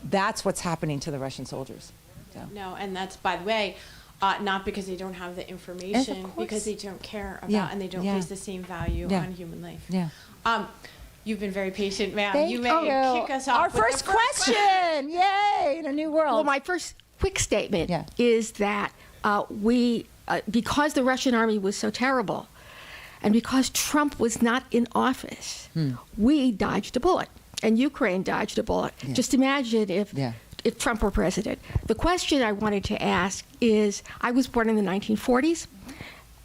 Speaker 2: That's what's happening to the Russian soldiers. So.
Speaker 3: No, and that's, by the way, not because they don't have the information, because they don't care about and they don't place the same value on human life.
Speaker 2: Yeah.
Speaker 3: You've been very patient, ma'am. You may kick us off.
Speaker 2: Our first question. Yay, in a new world.
Speaker 4: Well, my first quick statement is that because the Russian army was so terrible, and because Trump was not in office, we dodged a bullet, and Ukraine dodged a bullet. Yeah. Just imagine if Trump were president. The question I wanted to ask is, I was born in the 1940s,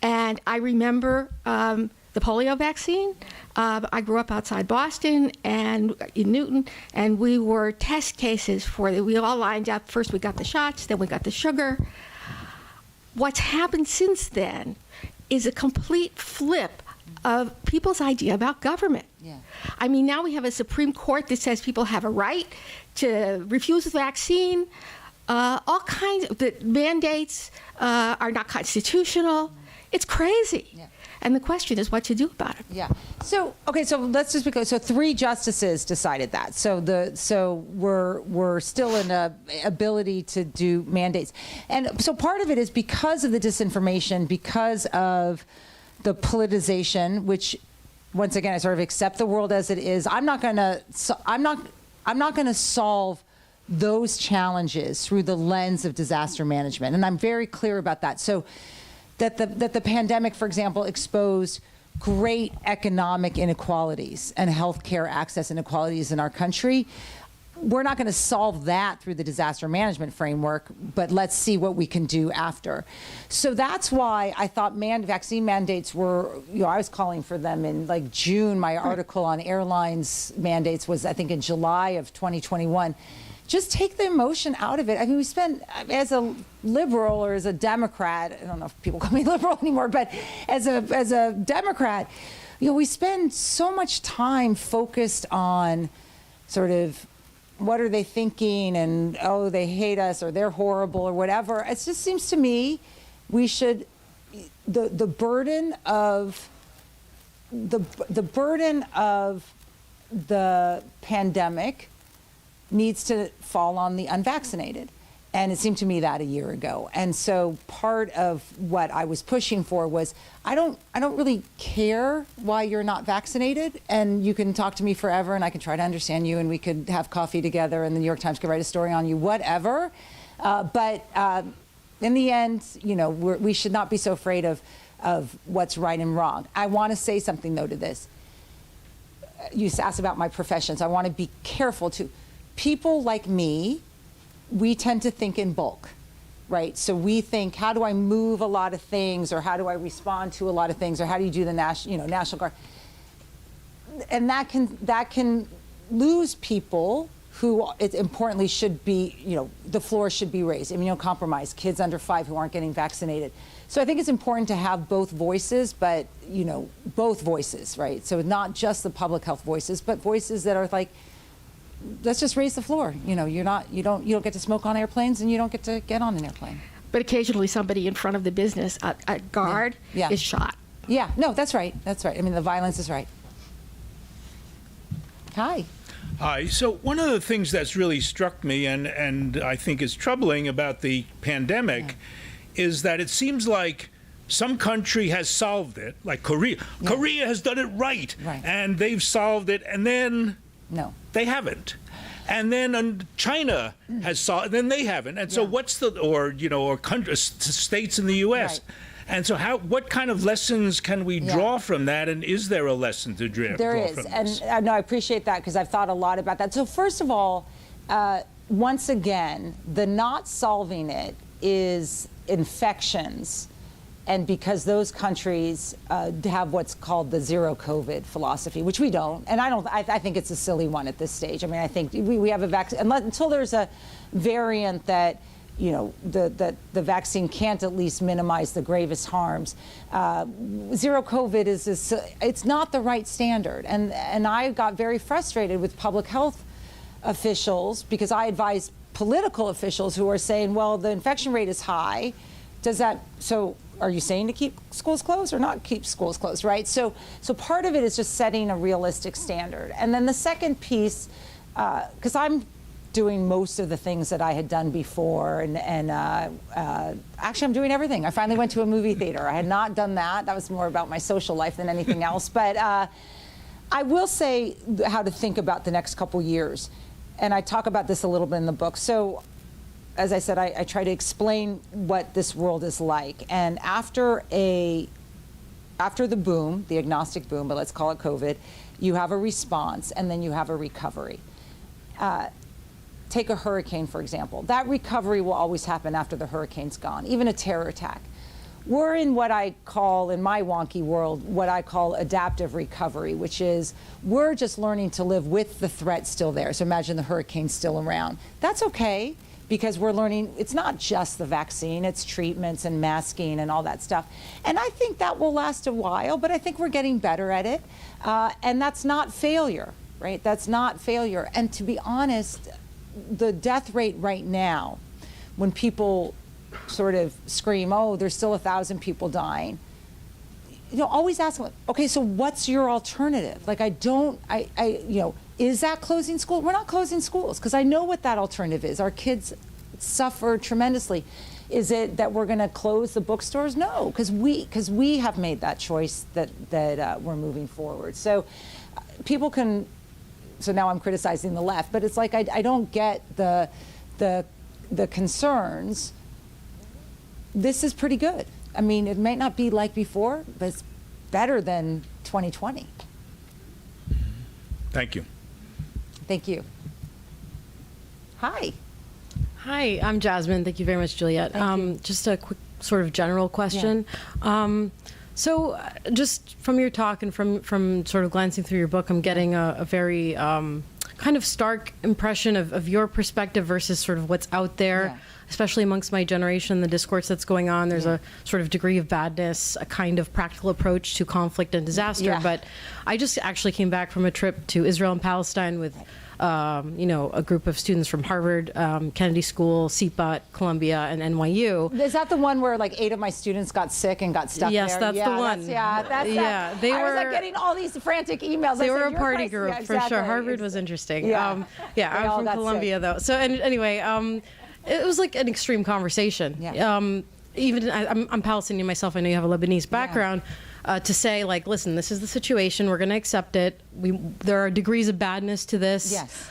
Speaker 4: and I remember the polio vaccine. I grew up outside Boston and in Newton, and we were test cases for it. We all lined up. First we got the shots, then we got the sugar. What's happened since then is a complete flip of people's idea about government. Yeah. I mean, now we have a Supreme Court that says people have a right to refuse the vaccine. All kinds of the mandates are not constitutional. It's crazy. Yeah. And the question is what to do about it.
Speaker 2: Yeah. So let's just because so 3 justices decided that. So we're still in a ability to do mandates, and so part of it is because of the disinformation, because of the politicization, which once again I sort of accept the world as it is. I'm not going to solve those challenges through the lens of disaster management, and I'm very clear about that. So that the pandemic, for example, exposed great economic inequalities and healthcare access inequalities in our country. We're not going to solve that through the disaster management framework, but let's see what we can do after. So that's why I thought vaccine mandates were, I was calling for them in like June. My article on airlines mandates was, I think, in July of 2021. Just take the emotion out of it. I mean, we spend, as a liberal or as a Democrat, I don't know if people call me liberal anymore, but as a Democrat, we spend so much time focused on sort of what are they thinking and, oh, they hate us or they're horrible or whatever. It just seems to me we should, the burden of the pandemic needs to fall on the unvaccinated. And it seemed to me that a year ago. And so part of what I was pushing for was, I don't really care why you're not vaccinated, and you can talk to me forever and I can try to understand you and we could have coffee together and the New York Times could write a story on you, whatever. But in the end, we should not be so afraid of what's right and wrong. I want to say something though to this. You asked about my professions. I want to be careful too. People like me, we tend to think in bulk, right? So we think, how do I move a lot of things, or how do I respond to a lot of things, or how do you do the National Guard? And that can lose people who, it importantly, should be, the floor should be raised, immunocompromised, kids under 5 who aren't getting vaccinated. So I think it's important to have both voices, but, both voices, right? So not just the public health voices, but voices that are like, let's just raise the floor. You don't get to smoke on airplanes, and you don't get to get on an airplane.
Speaker 4: But occasionally somebody in front of the business, a guard, is shot.
Speaker 2: Yeah, no, that's right. That's right. I mean, the violence is right. Hi.
Speaker 5: Hi. So one of the things that's really struck me and I think is troubling about the pandemic is that it seems like some country has solved it, like Korea. Yeah. Korea has done it right, and they've solved it, and then they haven't. And then China has solved, then they haven't. And so what's or countries, states in the U.S. Right. And so what kind of lessons can we draw from that? And is there a lesson to draw from this?
Speaker 2: There is. And no, I appreciate that, because I've thought a lot about that. So first of all, once again, the not solving it is infections. And because those countries have what's called the zero COVID philosophy, which we don't, and I think it's a silly one at this stage. I mean, I think we have a vaccine until there's a variant that, the vaccine can't at least minimize the gravest harms. Zero COVID it's not the right standard, and I got very frustrated with public health officials, because I advise political officials who are saying, well, the infection rate is high. Are you saying to keep schools closed or not keep schools closed, right? So part of it is just setting a realistic standard. And then the second piece, because I'm doing most of the things that I had done before, and actually I'm doing everything. I finally went to a movie theater. I had not done that. That was more about my social life than anything else. But I will say how to think about the next couple years. And I talk about this a little bit in the book. So as I said, I try to explain what this world is like. And after the boom, the agnostic boom, but let's call it COVID, you have a response, and then you have a recovery. Take a hurricane, for example. That recovery will always happen after the hurricane's gone, even a terror attack. We're in what I call, in my wonky world, what I call adaptive recovery, which is we're just learning to live with the threat still there. So imagine the hurricane's still around. That's okay, because we're learning it's not just the vaccine, it's treatments and masking and all that stuff. And I think that will last a while, but I think we're getting better at it. And that's not failure, right? That's not failure. And to be honest, the death rate right now, when people sort of scream, oh, there's still 1,000 people dying, always ask them, okay, so what's your alternative? Like, is that closing school? We're not closing schools, because I know what that alternative is. Our kids suffer tremendously. Is it that we're going to close the bookstores? No, because we have made that choice that we're moving forward. So people can. So now I'm criticizing the left, but it's like I don't get the concerns. This is pretty good. I mean, it might not be like before, but it's better than 2020.
Speaker 5: Thank you.
Speaker 2: Thank you. Hi.
Speaker 6: Hi, I'm Jasmine. Thank you very much, Juliette. Just a quick sort of general question. Yeah. Just from your talk and from sort of glancing through your book, I'm getting a very kind of stark impression of your perspective versus sort of what's out there, especially amongst my generation, the discourse that's going on. There's a sort of degree of badness, a kind of practical approach to conflict and disaster.
Speaker 2: Yeah.
Speaker 6: But I just actually came back from a trip to Israel and Palestine with a group of students from Harvard, Kennedy School, CPUT, Columbia, and NYU.
Speaker 2: Is that the one where like 8 of my students got sick and got stuck
Speaker 6: Yes,
Speaker 2: there?
Speaker 6: that's the one.
Speaker 2: They I was like getting all these frantic emails.
Speaker 6: They were a party group for sure. Harvard was interesting. I'm from Columbia though. So anyway, it was like an extreme conversation. Even I'm Palestinian myself. I know you have a Lebanese background. To say, like, listen, this is the situation. We're going to accept it. There are degrees of badness to this.
Speaker 2: Yes.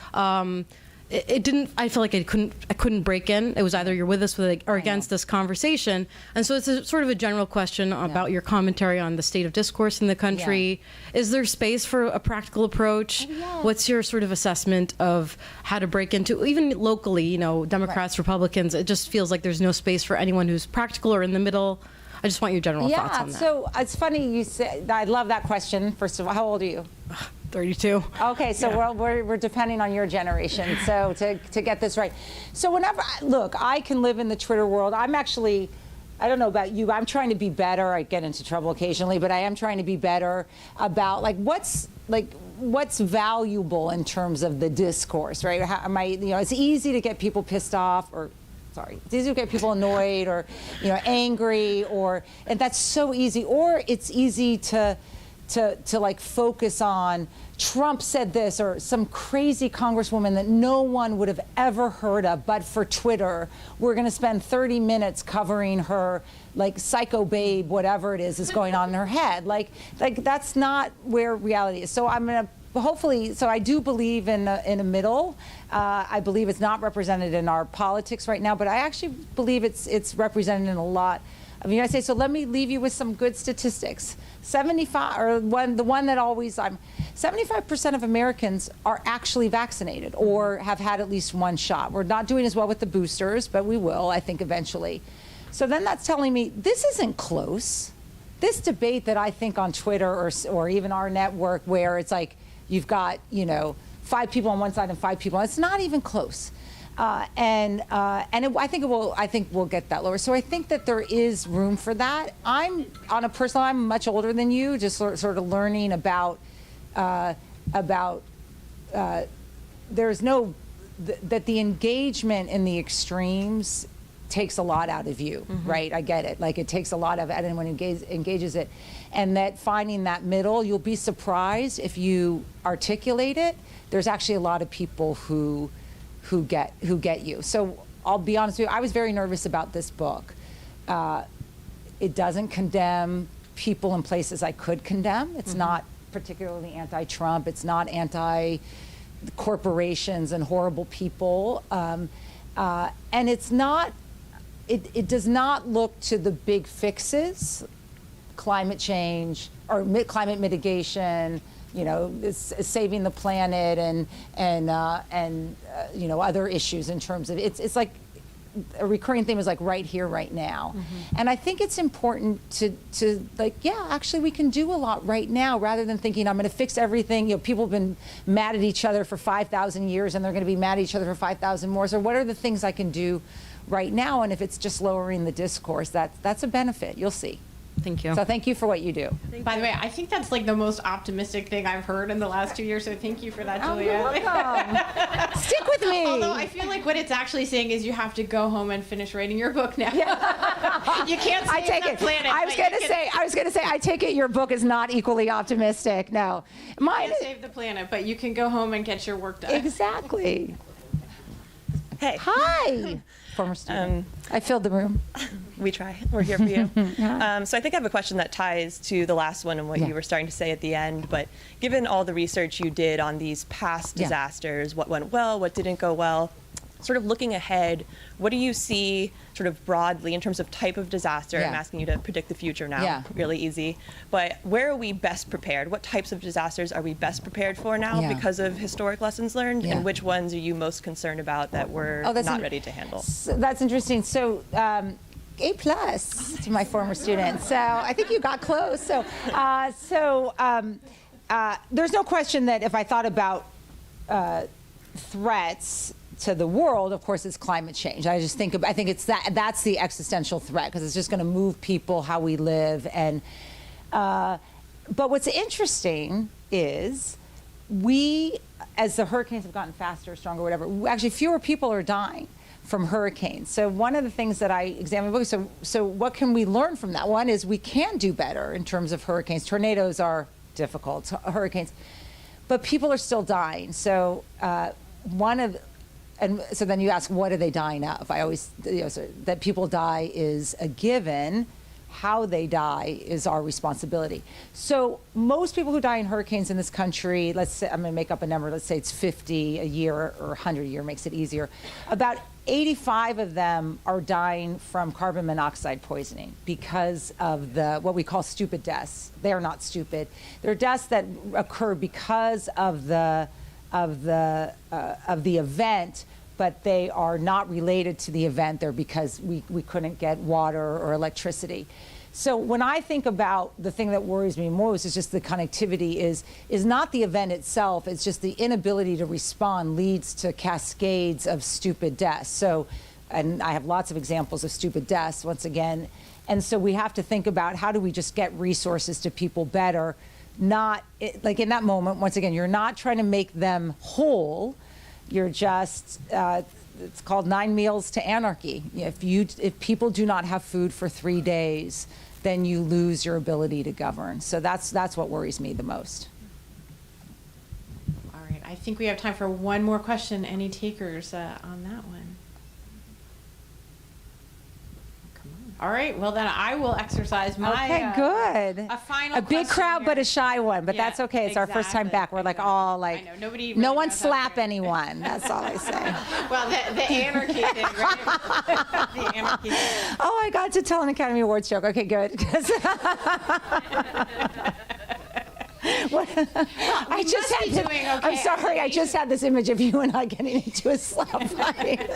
Speaker 6: It didn't. I feel like I couldn't break in. It was either you're with us or against this conversation. And so it's a sort of a general question about your commentary on the state of discourse in the country. Yeah. Is there space for a practical approach? What's your sort of assessment of how to break into, even locally, Democrats, Republicans? It just feels like there's no space for anyone who's practical or in the middle. I just want your general thoughts on that.
Speaker 2: So it's funny you say. I love that question. First of all, how old are you?
Speaker 6: 32.
Speaker 2: Okay, so we're depending on your generation. So to get this right. So whenever I can live in the Twitter world. I'm actually, I don't know about you, I'm trying to be better. I get into trouble occasionally, but I am trying to be better about what's valuable in terms of the discourse, right? How am I? It's easy to get people pissed off it's easy to get people annoyed or, angry and that's so easy. Or it's easy to focus on Trump said this or some crazy congresswoman that no one would have ever heard of, but for Twitter, we're going to spend 30 minutes covering her psycho babe, whatever it is going on in her head. Like that's not where reality is. So I'm going to hopefully, so I do believe in a middle. I believe it's not represented in our politics right now, but I actually believe it's represented in a lot of the United States. So let me leave you with some good statistics. 75% of Americans are actually vaccinated or have had at least one shot. We're not doing as well with the boosters, but we will, I think, eventually. So then that's telling me this isn't close. This debate that I think on Twitter or even our network where it's like, you've got, 5 people on one side and 5 people. It's not even close, I think we'll get that lower. So I think that there is room for that. I'm much older than you, just sort of learning about that the engagement in the extremes takes a lot out of you, right? I get it. It takes a lot of anyone who engages it. And that finding that middle, you'll be surprised if you articulate it. There's actually a lot of people who get you. So I'll be honest with you, I was very nervous about this book. It doesn't condemn people in places I could condemn. It's not particularly anti-Trump. It's not anti-corporations and horrible people. And it's not, it does not look to the big fixes, climate change or climate mitigation, saving the planet and other issues in terms of it's like a recurring theme is like right here, right now. And I think it's important to actually we can do a lot right now rather than thinking I'm going to fix everything. People have been mad at each other for 5,000 years and they're going to be mad at each other for 5,000 more. So what are the things I can do right now? And if it's just lowering the discourse, that's a benefit. You'll see.
Speaker 6: Thank you.
Speaker 2: So thank you for what you do.
Speaker 3: By the way, I think that's like the most optimistic thing I've heard in the last 2 years. So thank you for that,
Speaker 2: Oh,
Speaker 3: Juliette.
Speaker 2: you're welcome. Stick with me.
Speaker 3: Although I feel like what it's actually saying is you have to go home and finish writing your book now. You can't
Speaker 2: I
Speaker 3: save
Speaker 2: take
Speaker 3: the
Speaker 2: it.
Speaker 3: planet.
Speaker 2: I was
Speaker 3: but
Speaker 2: going
Speaker 3: you
Speaker 2: to
Speaker 3: can-
Speaker 2: say. I take it your book is not equally optimistic. No, mine.
Speaker 3: Can't save the planet, but you can go home and get your work done.
Speaker 2: Exactly.
Speaker 7: Hey,
Speaker 2: Hi, former student. I filled the room.
Speaker 7: we try. We're here for you. So I think I have a question that ties to the last one and what
Speaker 2: Yeah.
Speaker 7: you were starting to say at the end. But given all the research you did on these past
Speaker 2: Yeah.
Speaker 7: disasters, what went well, what didn't go well, sort of looking ahead, what do you see sort of broadly in terms of type of disaster?
Speaker 2: Yeah.
Speaker 7: I'm asking you to predict the future now,
Speaker 2: Yeah.
Speaker 7: really easy. But where are we best prepared? What types of disasters are we best prepared for now
Speaker 2: Yeah.
Speaker 7: because of historic lessons learned?
Speaker 2: Yeah.
Speaker 7: And which ones are you most concerned about that we're
Speaker 2: that's
Speaker 7: not
Speaker 2: in-
Speaker 7: ready to handle?
Speaker 2: So that's interesting. So, A+ to my former student. So I think you got close. So, there's no question that if I thought about threats to the world, of course, it's climate change. I think it's that's the existential threat because it's just going to move people, how we live, and. But what's interesting is as the hurricanes have gotten faster, stronger, whatever, actually fewer people are dying from hurricanes. So one of the things that I examine in the book, so what can we learn from that? One is we can do better in terms of hurricanes. Tornadoes are difficult, hurricanes, but people are still dying. So and so then you ask, what are they dying of? I always, so that people die is a given. How they die is our responsibility. So most people who die in hurricanes in this country, let's say, I'm going to make up a number, let's say it's 50 a year or 100 a year, makes it easier. About 85 of them are dying from carbon monoxide poisoning because of what we call stupid deaths. They are not stupid. They're deaths that occur because of the event, but they are not related to the event. They're because we couldn't get water or electricity. So when I think about the thing that worries me most is just the connectivity is not the event itself, it's just the inability to respond leads to cascades of stupid deaths. So, and I have lots of examples of stupid deaths once again. And so we have to think about how do we just get resources to people better, like in that moment, once again, you're not trying to make them whole. You're just, it's called 9 meals to anarchy. If people do not have food for 3 days, then you lose your ability to govern. So that's what worries me the most.
Speaker 3: All right, I think we have time for one more question. Any takers on that one? Come on. All right, well then I will exercise my
Speaker 2: Okay, good.
Speaker 3: a final
Speaker 2: A big
Speaker 3: question
Speaker 2: crowd,
Speaker 3: here.
Speaker 2: but a shy one. But
Speaker 3: Yeah,
Speaker 2: that's okay. It's our first time
Speaker 3: exactly,
Speaker 2: back. We're like all like,
Speaker 3: I know, nobody
Speaker 2: no
Speaker 3: really
Speaker 2: one
Speaker 3: knows how
Speaker 2: slap
Speaker 3: to-
Speaker 2: anyone. That's all I say.
Speaker 3: Well, the anarchy thing, right? The anarchy thing.
Speaker 2: Oh, I got to tell an Academy Awards joke. Okay, good. What? I just
Speaker 3: must be
Speaker 2: had
Speaker 3: doing
Speaker 2: I'm
Speaker 3: okay.
Speaker 2: sorry. I just had this image of you and I getting into a slap fight.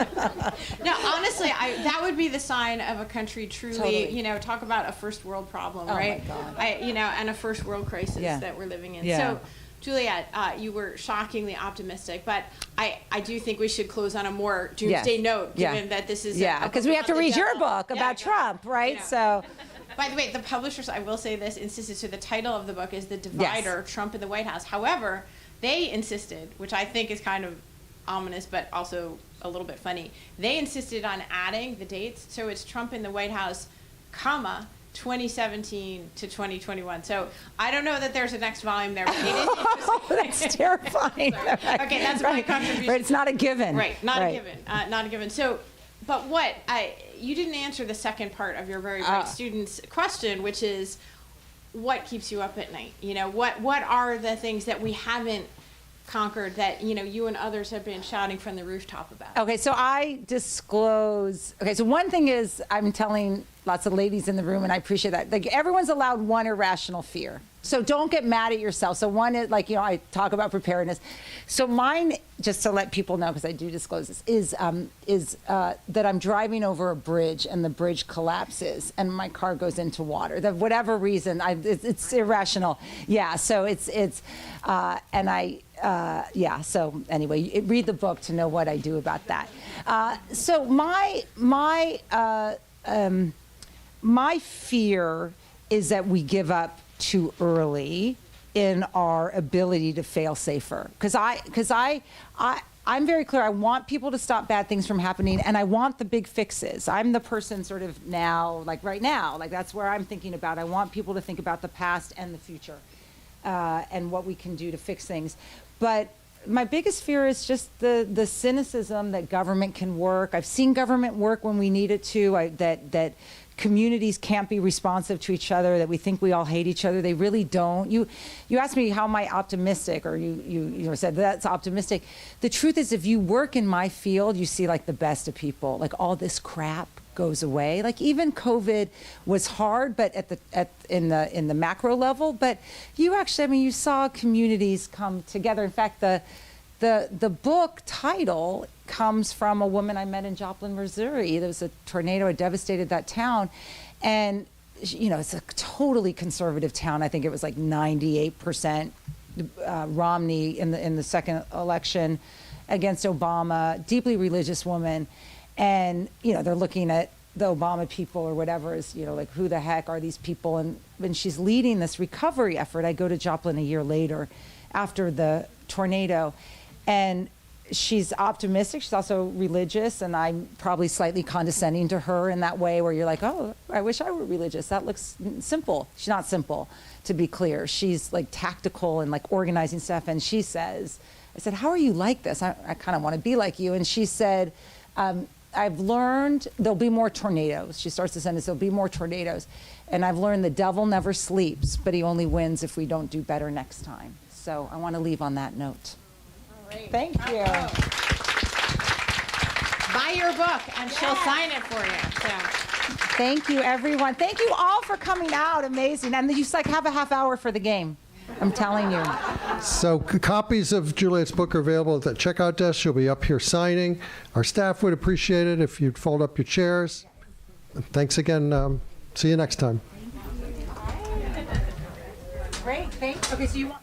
Speaker 3: No, honestly, that would be the sign of a country truly,
Speaker 2: Totally.
Speaker 3: talk about a first world problem,
Speaker 2: Oh,
Speaker 3: right?
Speaker 2: my God.
Speaker 3: And a first world crisis
Speaker 2: Yeah.
Speaker 3: that we're living in.
Speaker 2: Yeah.
Speaker 3: So, Juliette, you were shockingly optimistic, but I do think we should close on a more doomsday
Speaker 2: Yes.
Speaker 3: note,
Speaker 2: Yeah.
Speaker 3: given that this is
Speaker 2: Yeah, because we have to read your book about Trump, right? So,
Speaker 3: By the way, the publishers, I will say this, insisted, so the title of the book is The Divider, Trump in the White House. However, they insisted, which I think is kind of ominous, but also a little bit funny, they insisted on adding the dates. So it's Trump in the White House, comma, 2017 to 2021. So I don't know that there's a next volume there, but it is interesting.
Speaker 2: that's terrifying.
Speaker 3: Okay, that's my contribution.
Speaker 2: Right, it's not a given.
Speaker 3: Right, not a given, not a given. So, but you didn't answer the second part of your very bright student's question, which is, what keeps you up at night? What are the things that we haven't conquered that you and others have been shouting from the rooftop about?
Speaker 2: Okay, so I disclose. Okay, so one thing is I'm telling lots of ladies in the room, and I appreciate that. Like everyone's allowed one irrational fear. So don't get mad at yourself. So one is like, I talk about preparedness. So mine, just to let people know, because I do disclose this, is that I'm driving over a bridge and the bridge collapses and my car goes into water. For whatever reason, it's irrational. Yeah. So so anyway, read the book to know what I do about that. So my fear is that we give up too early in our ability to fail safer. Because I'm very clear. I want people to stop bad things from happening, and I want the big fixes. I'm the person sort of now, like right now, like that's where I'm thinking about. I want people to think about the past and the future, and what we can do to fix things. But my biggest fear is just the cynicism that government can work. I've seen government work when we need it to. That communities can't be responsive to each other, that we think we all hate each other. They really don't. You asked me how am I optimistic, or you said that's optimistic. The truth is, if you work in my field, you see like the best of people. Like all this crap goes away. Like even COVID was hard, but in the macro level. But you actually, I mean, you saw communities come together. In fact, the book title comes from a woman I met in Joplin, Missouri. There was a tornado that devastated that town, and it's a totally conservative town. I think it was like 98% Romney in the second election against Obama. Deeply religious woman, and they're looking at the Obama people or whatever as like who the heck are these people? And when she's leading this recovery effort, I go to Joplin a year later, after the tornado, and she's optimistic. She's also religious, and I'm probably slightly condescending to her in that way where you're like, oh, I wish I were religious. That looks simple. She's not simple, to be clear. She's like tactical and like organizing stuff. And she says, I said, how are you like this? I kind of want to be like you. And she said, I've learned there'll be more tornadoes. She starts the sentence, there'll be more tornadoes. And I've learned the devil never sleeps, but he only wins if we don't do better next time. So I want to leave on that note.
Speaker 3: Great.
Speaker 2: Thank you.
Speaker 3: Buy your book, and she'll sign it for you. So.
Speaker 2: Thank you, everyone. Thank you all for coming out. Amazing. And you like have a half hour for the game. I'm telling you.
Speaker 1: So copies of Juliette's book are available at the checkout desk. She'll be up here signing. Our staff would appreciate it if you'd fold up your chairs. Thanks again. See you next time.
Speaker 2: Great. Okay, so you want...